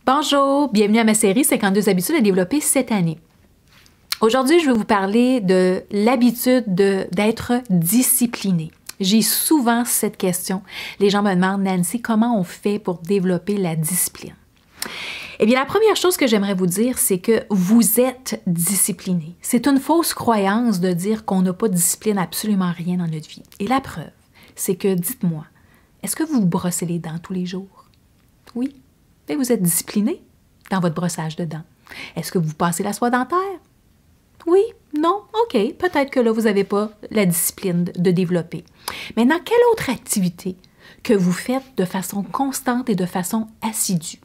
Bonjour, bienvenue à ma série 52 habitudes à développer cette année. Aujourd'hui, je vais vous parler de l'habitude d'être discipliné. J'ai souvent cette question. Les gens me demandent, Nancy, comment on fait pour développer la discipline? Eh bien, la première chose que j'aimerais vous dire, c'est que vous êtes discipliné. C'est une fausse croyance de dire qu'on n'a pas de discipline absolument rien dans notre vie. Et la preuve, c'est que, dites-moi, est-ce que vous vous brossez les dents tous les jours? Oui. Et vous êtes discipliné dans votre brossage de dents. Est-ce que vous passez la soie dentaire? Oui, non, OK. Peut-être que là, vous n'avez pas la discipline de développer. Maintenant, quelle autre activité que vous faites de façon constante et de façon assidue?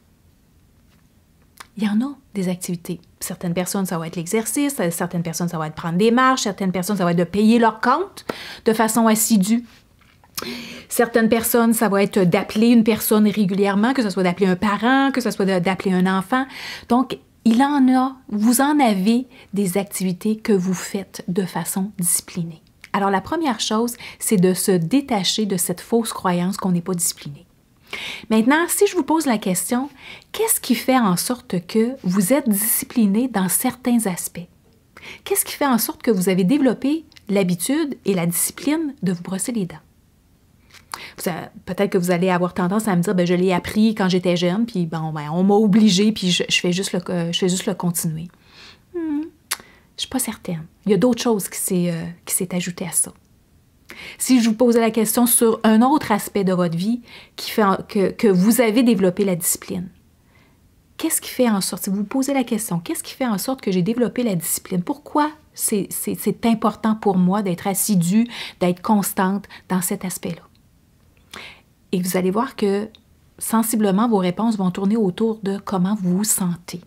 Il y en a des activités. Certaines personnes, ça va être l'exercice. Certaines personnes, ça va être prendre des marches. Certaines personnes, ça va être de payer leur compte de façon assidue. Certaines personnes, ça va être d'appeler une personne régulièrement, que ce soit d'appeler un parent, que ce soit d'appeler un enfant. Donc, il en a, vous en avez des activités que vous faites de façon disciplinée. Alors, la première chose, c'est de se détacher de cette fausse croyance qu'on n'est pas discipliné. Maintenant, si je vous pose la question, qu'est-ce qui fait en sorte que vous êtes discipliné dans certains aspects? Qu'est-ce qui fait en sorte que vous avez développé l'habitude et la discipline de vous brosser les dents? Peut-être que vous allez avoir tendance à me dire, je l'ai appris quand j'étais jeune, puis on m'a obligé, puis je fais juste le continuer. Je ne suis pas certaine. Il y a d'autres choses qui s'est ajoutées à ça. Si je vous posais la question sur un autre aspect de votre vie qui fait que vous avez développé la discipline, qu'est-ce qui fait en sorte, si vous vous posez la question, qu'est-ce qui fait en sorte que j'ai développé la discipline? Pourquoi c'est important pour moi d'être assidue, d'être constante dans cet aspect-là? Et vous allez voir que sensiblement, vos réponses vont tourner autour de comment vous vous sentez.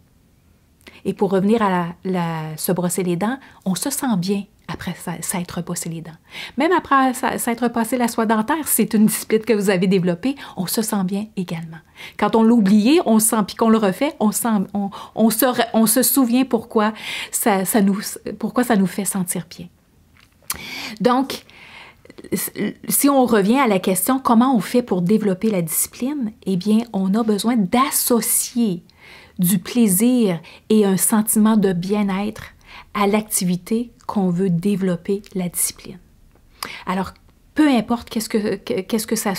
Et pour revenir à se brosser les dents, on se sent bien après s'être brossé les dents. Même après s'être passé la soie dentaire, c'est une discipline que vous avez développée, on se sent bien également. Quand on l'a oublié, on sent, puis qu'on le refait, on se souvient pourquoi ça nous fait sentir bien. Donc, si on revient à la question comment on fait pour développer la discipline, eh bien, on a besoin d'associer du plaisir et un sentiment de bien-être à l'activité qu'on veut développer la discipline. Alors, peu importe qu'est-ce que ça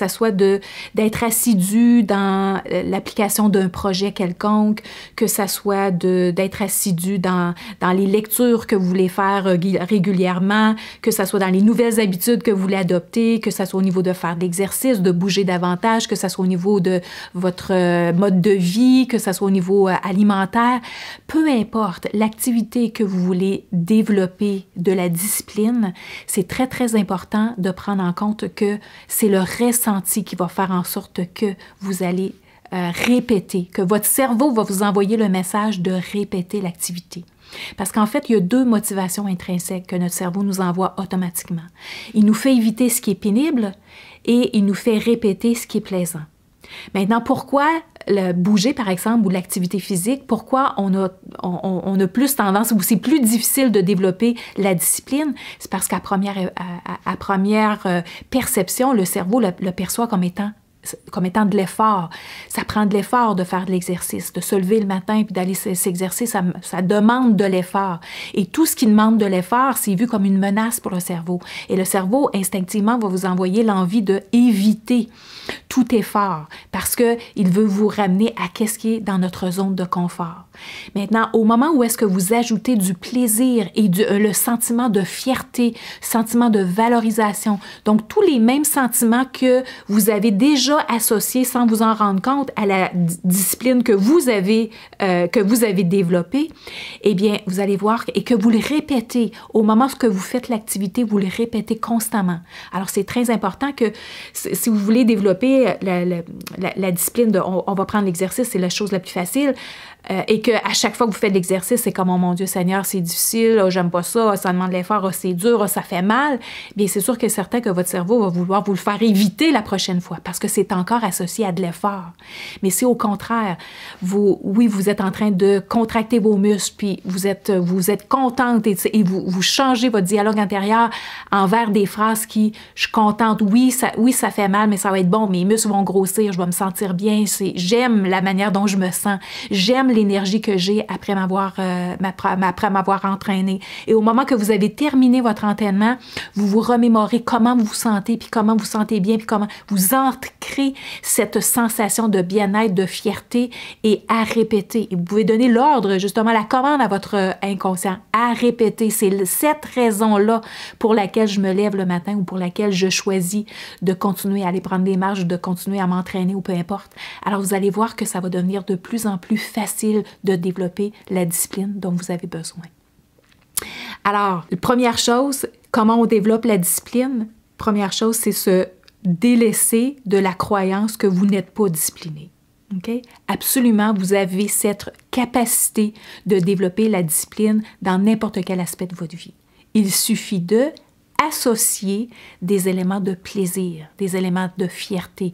soit d'être assidu dans l'application d'un projet quelconque, que ça soit d'être assidu dans les lectures que vous voulez faire régulièrement, que ça soit dans les nouvelles habitudes que vous voulez adopter, que ça soit au niveau de faire de l'exercice, de bouger davantage, que ça soit au niveau de votre mode de vie, que ça soit au niveau alimentaire. Peu importe l'activité que vous voulez développer de la discipline, c'est très, très important de prendre en compte que c'est le ressenti qui va faire en sorte que vous allez répéter, que votre cerveau va vous envoyer le message de répéter l'activité. Parce qu'en fait, il y a deux motivations intrinsèques que notre cerveau nous envoie automatiquement. Il nous fait éviter ce qui est pénible et il nous fait répéter ce qui est plaisant. Maintenant, pourquoi le bouger, par exemple, ou l'activité physique, pourquoi on a plus tendance, ou c'est plus difficile de développer la discipline? C'est parce qu'à première perception, le cerveau le perçoit comme étant de l'effort. Ça prend de l'effort de faire de l'exercice, de se lever le matin puis d'aller s'exercer, ça demande de l'effort. Et tout ce qui demande de l'effort, c'est vu comme une menace pour le cerveau. Et le cerveau, instinctivement, va vous envoyer l'envie d'éviter tout effort parce qu'il veut vous ramener à qu'est-ce qui est dans notre zone de confort. Maintenant, au moment où est-ce que vous ajoutez du plaisir et le sentiment de fierté, sentiment de valorisation, donc tous les mêmes sentiments que vous avez déjà associés sans vous en rendre compte à la discipline que vous avez développée, eh bien, vous allez voir et que vous le répétez au moment où vous faites l'activité, vous le répétez constamment. Alors, c'est très important que si vous voulez développer la discipline on va prendre l'exercice, c'est la chose la plus facile. et qu'à chaque fois que vous faites l'exercice, c'est comme, oh mon Dieu Seigneur, c'est difficile, oh, j'aime pas ça, oh, ça demande de l'effort, oh, c'est dur, oh, ça fait mal, bien c'est sûr que c'est certain que votre cerveau va vouloir vous le faire éviter la prochaine fois parce que c'est encore associé à de l'effort. Mais si au contraire, vous êtes en train de contracter vos muscles, puis vous êtes contente et vous changez votre dialogue intérieur envers des phrases qui, je suis contente, oui, ça fait mal, mais ça va être bon, mes muscles vont grossir, je vais me sentir bien, j'aime la manière dont je me sens, j'aime l'énergie que j'ai après m'avoir entraîné. Et au moment que vous avez terminé votre entraînement, vous vous remémorez comment vous vous sentez, puis comment vous vous sentez bien, puis comment vous ancrez cette sensation de bien-être, de fierté et à répéter. Et vous pouvez donner l'ordre, justement, la commande à votre inconscient, à répéter. C'est cette raison-là pour laquelle je me lève le matin ou pour laquelle je choisis de continuer à aller prendre des marches ou de continuer à m'entraîner ou peu importe. Alors, vous allez voir que ça va devenir de plus en plus facile de développer la discipline dont vous avez besoin. Alors, première chose, comment on développe la discipline? Première chose, c'est se délaisser de la croyance que vous n'êtes pas discipliné. Okay? Absolument, vous avez cette capacité de développer la discipline dans n'importe quel aspect de votre vie. Il suffit de associer des éléments de plaisir, des éléments de fierté,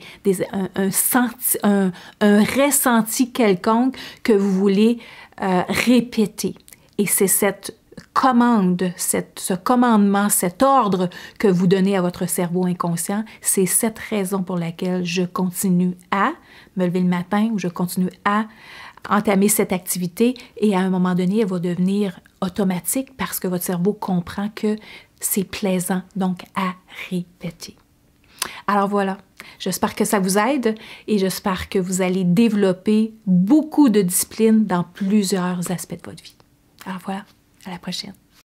un ressenti quelconque que vous voulez répéter. Et c'est cette commande, ce commandement, cet ordre que vous donnez à votre cerveau inconscient, c'est cette raison pour laquelle je continue à me lever le matin ou je continue à entamer cette activité et à un moment donné, elle va devenir automatique parce que votre cerveau comprend que c'est plaisant, donc à répéter. Alors voilà, j'espère que ça vous aide et j'espère que vous allez développer beaucoup de discipline dans plusieurs aspects de votre vie. Alors voilà, à la prochaine.